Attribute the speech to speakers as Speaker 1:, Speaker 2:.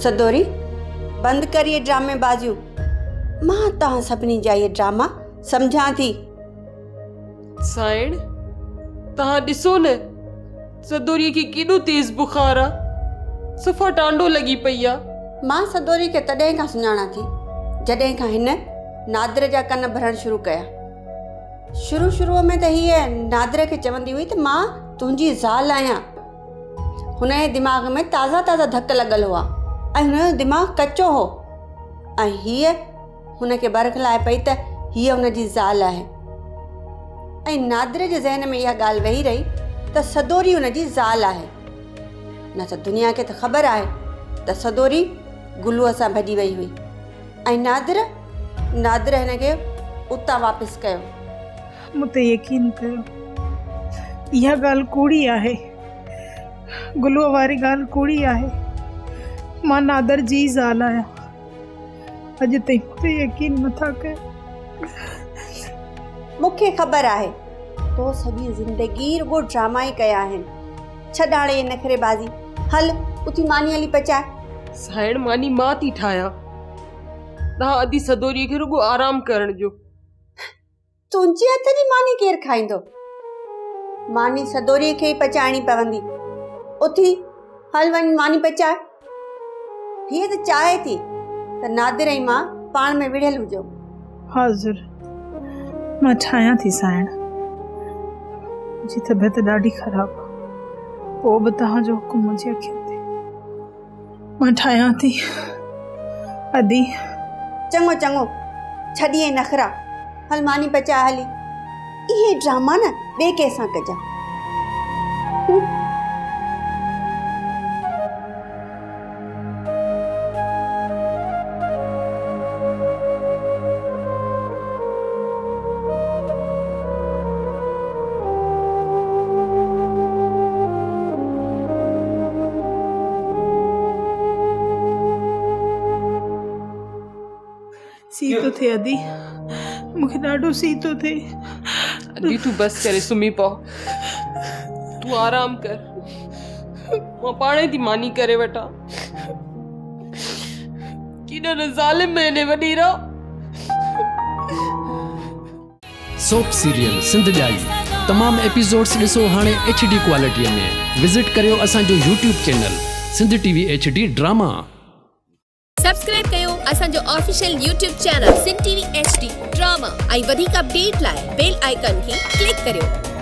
Speaker 1: सदोरी बंद कर ये ड्रामे बाजियूं। मां तव्हां सभिनी जा ये ड्रामा समझां थी।
Speaker 2: साइण तहां ॾिसो न सदोरीअ खे केॾो तेज बुखार आहे, सफ़ा टांडो लॻी पई आहे।
Speaker 1: मां सदोरी खे तॾहिं खां सुञाणा थी जॾहिं खां हिन नादिर जा कन भरण शुरू कया। शुरूअ में त हीअ नादिर खे चवंदी हुई त मां तुंहिंजी ज़ाल आहियां। हुन जे दिमाग़ में ताज़ा धक लॻल हुआ ऐं हुन जो दिमाग़ कचो हो ऐं हीअ हुनखे बरखलाए पई त हीअ हुनजी ज़ाल आहे। ऐं नादिर जे ज़हन में इहा ॻाल्हि वेही रही त सदोरी हुनजी ज़ाल आहे। न त दुनिया खे त ख़बर आहे त सदोरी गुलूअ सां भॼी वई हुई ऐं नादिर हिनखे उतां वापसि कयो।
Speaker 3: मूं ते यकीन कयो, इहा ॻाल्हि कूड़ी आहे। गुलूअ वारी ॻाल्हि कूड़ी आहे। मां नादिर जी ज़ाल आहियां। अॼु ताईं मूं ते यकीन नथा कयो।
Speaker 1: मूंखे ख़बर आहे तो सॼी ज़िंदगी रुगो ड्रामा ई कया आहिनि। छॾ हाणे ये नखरेबाज़ी, हल उथी मानी हली पचाए।
Speaker 2: साइण मानी मां थी ठाहियां, तव्हां अधी सदोरीअ खे रुगो आराम करण जो।
Speaker 1: तुंहिंजे हथ जी मानी केरु खाईंदो? मानी सदोरीअ खे ई पचाइणी पवंदी। उथी हल वञ मानी पचाए। हीअ त चाहे थी त नादिर ऐं मां पाण में विढ़ियल हुजो।
Speaker 3: हाज़ुर, मां ठाहियां थी साइण। मुंहिंजी तबियत ॾाढी ख़राबु आहे, पोइ बि तव्हांजो हुकुम मुंहिंजी अखियुनि ते। मां ठाहियां थी अदी।
Speaker 1: चङो छॾिए नखरा, हल मानी पचाए हली। इहे ड्रामा न ॿिए कंहिंसां कजां।
Speaker 3: सी तो थे अदी, मूंखे ॾाढो सी तो थे।
Speaker 2: अदी तूं बस करे सुम्ही पओ, तूं आराम कर, मां पाणे थी मानी करे वठां। केॾो ज़ालिम मैंने वॾी रहो।
Speaker 4: सोप सीरियल सिंध जाई तमाम एपिसोड्स ॾिसो हाणे HD क्वालिटीअ में। विज़िट करियो असांजो YouTube channel Sindh TV HD drama.
Speaker 5: Subscribe कयो असांजो official YouTube channel Sindh TV HD drama ऐं वधीक अपडेट लाइ बेल आइकन खे क्लिक करियो।